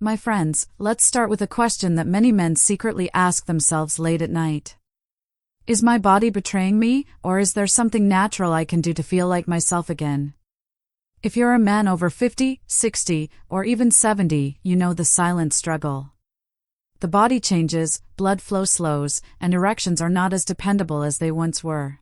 My friends, let's start with a question that many men secretly ask themselves late at night. Is my body betraying me, or is there something natural I can do to feel like myself again? If you're a man over 50, 60, or even 70, you know the silent struggle. The body changes, blood flow slows, and erections are not as dependable as they once were.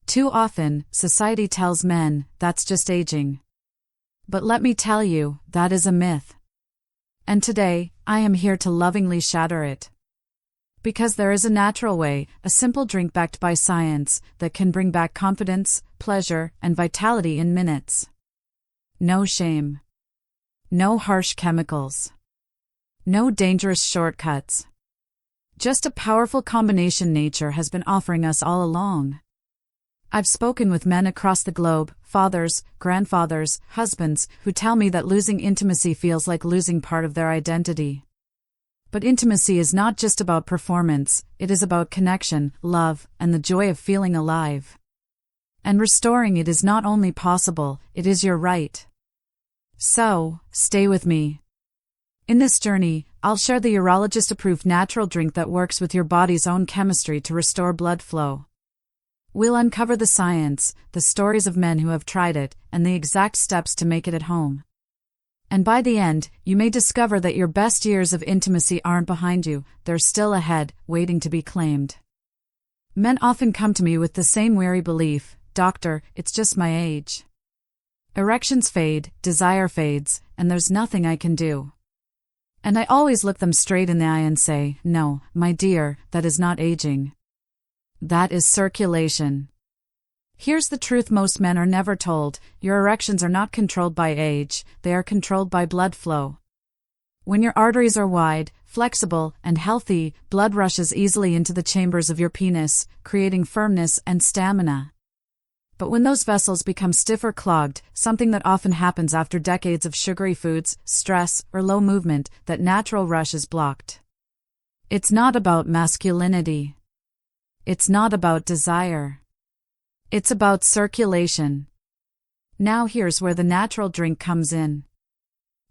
Too often, society tells men, that's just aging. But let me tell you, that is a myth. And today, I am here to lovingly shatter it. Because there is a natural way, a simple drink backed by science, that can bring back confidence, pleasure, and vitality in minutes. No shame. No harsh chemicals. No dangerous shortcuts. Just a powerful combination nature has been offering us all along. I've spoken with men across the globe, fathers, grandfathers, husbands, who tell me that losing intimacy feels like losing part of their identity. But intimacy is not just about performance, it is about connection, love, and the joy of feeling alive. And restoring it is not only possible, it is your right. So, stay with me. In this journey, I'll share the urologist-approved natural drink that works with your body's own chemistry to restore blood flow. We'll uncover the science, the stories of men who have tried it, and the exact steps to make it at home. And by the end, you may discover that your best years of intimacy aren't behind you, they're still ahead, waiting to be claimed. Men often come to me with the same weary belief, "Doctor, it's just my age. Erections fade, desire fades, and there's nothing I can do." And I always look them straight in the eye and say, "No, my dear, that is not aging. That is circulation." Here's the truth most men are never told: your erections are not controlled by age, they are controlled by blood flow. When your arteries are wide, flexible, and healthy, blood rushes easily into the chambers of your penis, creating firmness and stamina. But when those vessels become stiff or clogged, something that often happens after decades of sugary foods, stress, or low movement, that natural rush is blocked. It's not about masculinity. It's not about desire. It's about circulation. Now here's where the natural drink comes in.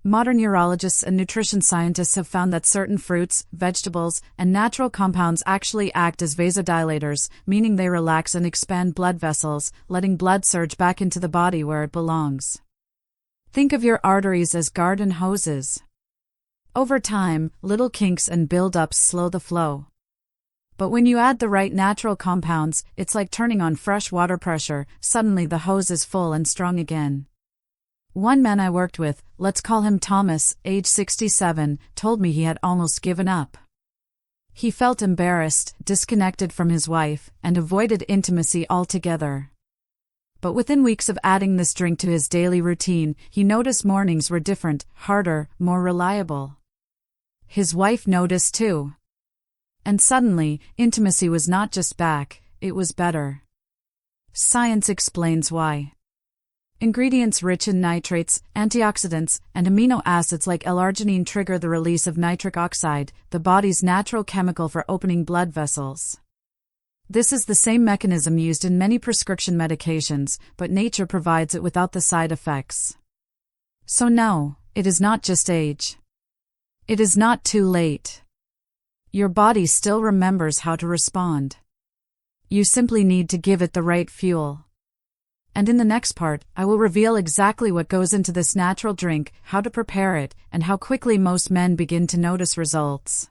Modern urologists and nutrition scientists have found that certain fruits, vegetables, and natural compounds actually act as vasodilators, meaning they relax and expand blood vessels, letting blood surge back into the body where it belongs. Think of your arteries as garden hoses. Over time, little kinks and build-ups slow the flow. But when you add the right natural compounds, it's like turning on fresh water pressure, suddenly the hose is full and strong again. One man I worked with, let's call him Thomas, age 67, told me he had almost given up. He felt embarrassed, disconnected from his wife, and avoided intimacy altogether. But within weeks of adding this drink to his daily routine, he noticed mornings were different, harder, more reliable. His wife noticed too. And suddenly, intimacy was not just back, it was better. Science explains why. Ingredients rich in nitrates, antioxidants, and amino acids like L-arginine trigger the release of nitric oxide, the body's natural chemical for opening blood vessels. This is the same mechanism used in many prescription medications, but nature provides it without the side effects. So no, it is not just age. It is not too late. Your body still remembers how to respond. You simply need to give it the right fuel. And in the next part, I will reveal exactly what goes into this natural drink, how to prepare it, and how quickly most men begin to notice results.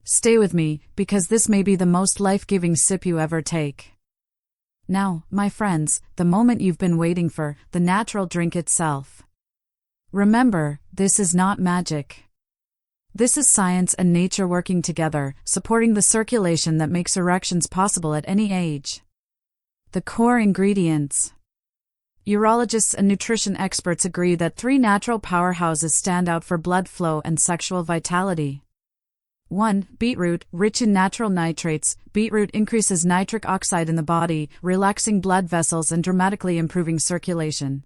Stay with me, because this may be the most life-giving sip you ever take. Now, my friends, the moment you've been waiting for, the natural drink itself. Remember, this is not magic. This is science and nature working together, supporting the circulation that makes erections possible at any age. The core ingredients. Urologists and nutrition experts agree that 3 natural powerhouses stand out for blood flow and sexual vitality. 1. Beetroot, rich in natural nitrates. Beetroot increases nitric oxide in the body, relaxing blood vessels and dramatically improving circulation.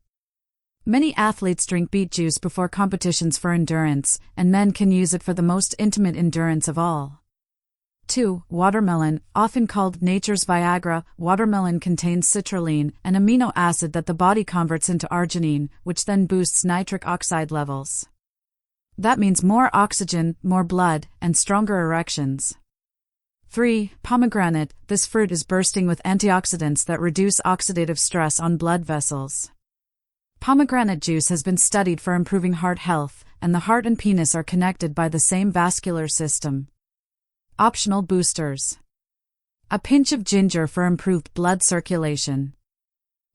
Many athletes drink beet juice before competitions for endurance, and men can use it for the most intimate endurance of all. 2. Watermelon, often called nature's Viagra. Watermelon contains citrulline, an amino acid that the body converts into arginine, which then boosts nitric oxide levels. That means more oxygen, more blood, and stronger erections. 3. Pomegranate. This fruit is bursting with antioxidants that reduce oxidative stress on blood vessels. Pomegranate juice has been studied for improving heart health, and the heart and penis are connected by the same vascular system. Optional boosters. A pinch of ginger for improved blood circulation.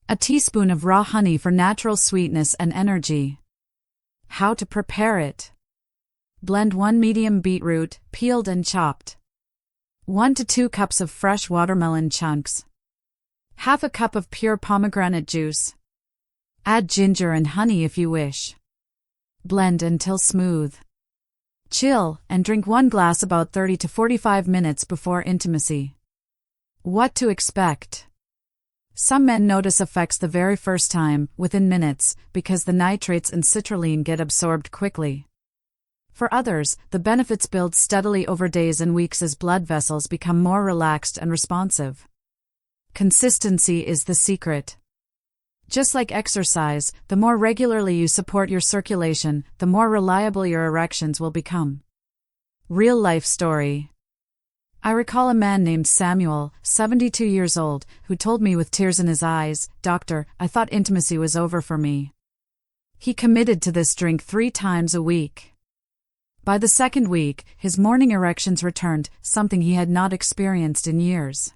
A teaspoon of raw honey for natural sweetness and energy. How to prepare it. Blend 1 medium beetroot, peeled and chopped. 1 to 2 cups of fresh watermelon chunks. Half a cup of pure pomegranate juice. Add ginger and honey if you wish. Blend until smooth. Chill, and drink 1 glass about 30 to 45 minutes before intimacy. What to expect? Some men notice effects the very first time, within minutes, because the nitrates and citrulline get absorbed quickly. For others, the benefits build steadily over days and weeks as blood vessels become more relaxed and responsive. Consistency is the secret. Just like exercise, the more regularly you support your circulation, the more reliable your erections will become. Real-life story. I recall a man named Samuel, 72 years old, who told me with tears in his eyes, "Doctor, I thought intimacy was over for me." He committed to this drink 3 times a week. By the second week, his morning erections returned, something he had not experienced in years.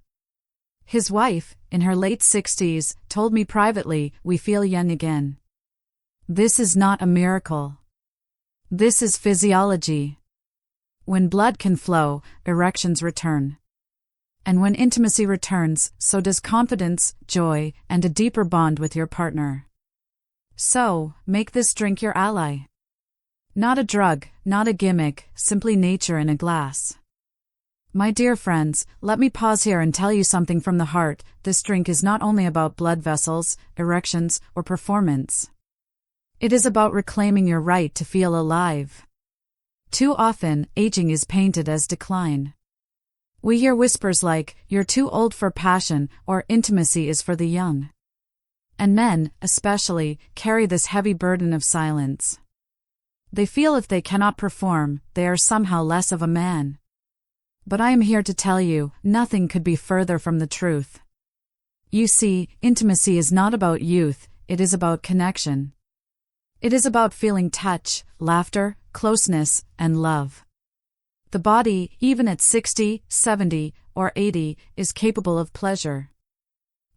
His wife, in her late 60s, told me privately, "We feel young again." This is not a miracle. This is physiology. When blood can flow, erections return. And when intimacy returns, so does confidence, joy, and a deeper bond with your partner. So, make this drink your ally. Not a drug, not a gimmick, simply nature in a glass. My dear friends, let me pause here and tell you something from the heart. This drink is not only about blood vessels, erections, or performance. It is about reclaiming your right to feel alive. Too often, aging is painted as decline. We hear whispers like, "You're too old for passion," or "Intimacy is for the young." And men, especially, carry this heavy burden of silence. They feel if they cannot perform, they are somehow less of a man. But I am here to tell you, nothing could be further from the truth. You see, intimacy is not about youth, it is about connection. It is about feeling touch, laughter, closeness, and love. The body, even at 60, 70, or 80, is capable of pleasure.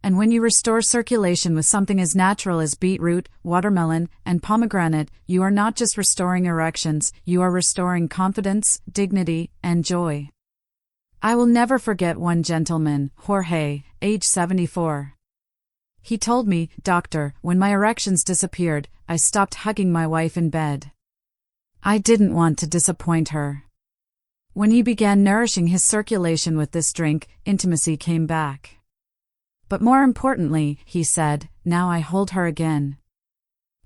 And when you restore circulation with something as natural as beetroot, watermelon, and pomegranate, you are not just restoring erections, you are restoring confidence, dignity, and joy. I will never forget one gentleman, Jorge, age 74. He told me, "Doctor, when my erections disappeared, I stopped hugging my wife in bed. I didn't want to disappoint her." When he began nourishing his circulation with this drink, intimacy came back. But more importantly, he said, "Now I hold her again.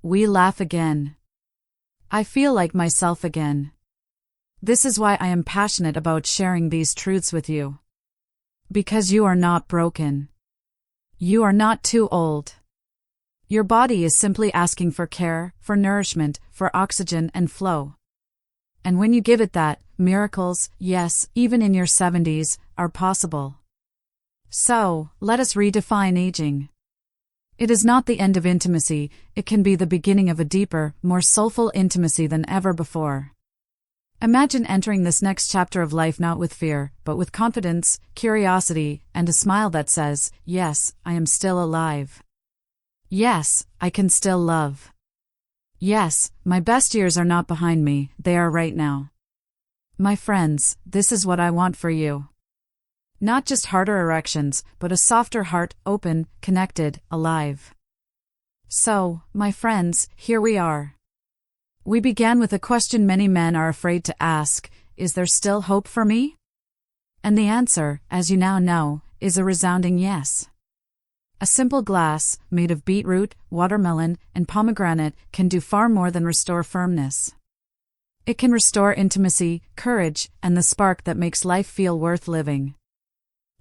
We laugh again. I feel like myself again." This is why I am passionate about sharing these truths with you. Because you are not broken. You are not too old. Your body is simply asking for care, for nourishment, for oxygen and flow. And when you give it that, miracles, yes, even in your 70s, are possible. So, let us redefine aging. It is not the end of intimacy, it can be the beginning of a deeper, more soulful intimacy than ever before. Imagine entering this next chapter of life not with fear, but with confidence, curiosity, and a smile that says, "Yes, I am still alive. Yes, I can still love. Yes, my best years are not behind me, they are right now." My friends, this is what I want for you. Not just harder erections, but a softer heart, open, connected, alive. So, my friends, here we are. We began with a question many men are afraid to ask: is there still hope for me? And the answer, as you now know, is a resounding yes. A simple glass, made of beetroot, watermelon, and pomegranate, can do far more than restore firmness. It can restore intimacy, courage, and the spark that makes life feel worth living.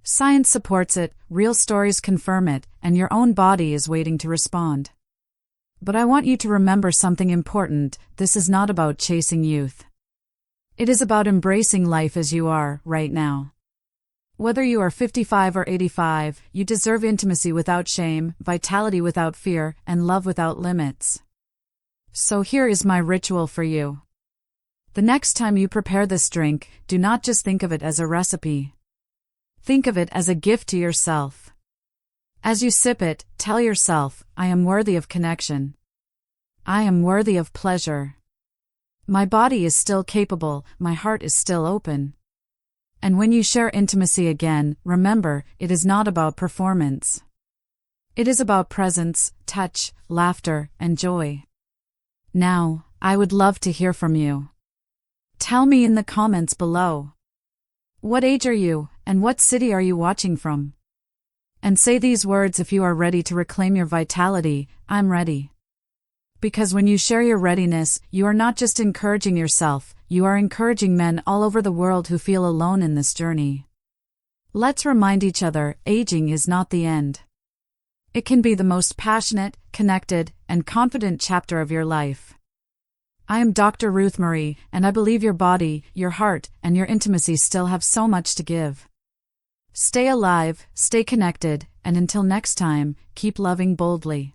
Science supports it, real stories confirm it, and your own body is waiting to respond. But I want you to remember something important. This is not about chasing youth. It is about embracing life as you are, right now. Whether you are 55 or 85, you deserve intimacy without shame, vitality without fear, and love without limits. So here is my ritual for you. The next time you prepare this drink, do not just think of it as a recipe. Think of it as a gift to yourself. As you sip it, tell yourself, I am worthy of connection. I am worthy of pleasure. My body is still capable, my heart is still open. And when you share intimacy again, remember, it is not about performance. It is about presence, touch, laughter, and joy. Now, I would love to hear from you. Tell me in the comments below. What age are you, and what city are you watching from? And say these words if you are ready to reclaim your vitality, I'm ready. Because when you share your readiness, you are not just encouraging yourself, you are encouraging men all over the world who feel alone in this journey. Let's remind each other, aging is not the end. It can be the most passionate, connected, and confident chapter of your life. I am Dr. Ruth Marie, and I believe your body, your heart, and your intimacy still have so much to give. Stay alive, stay connected, and until next time, keep loving boldly.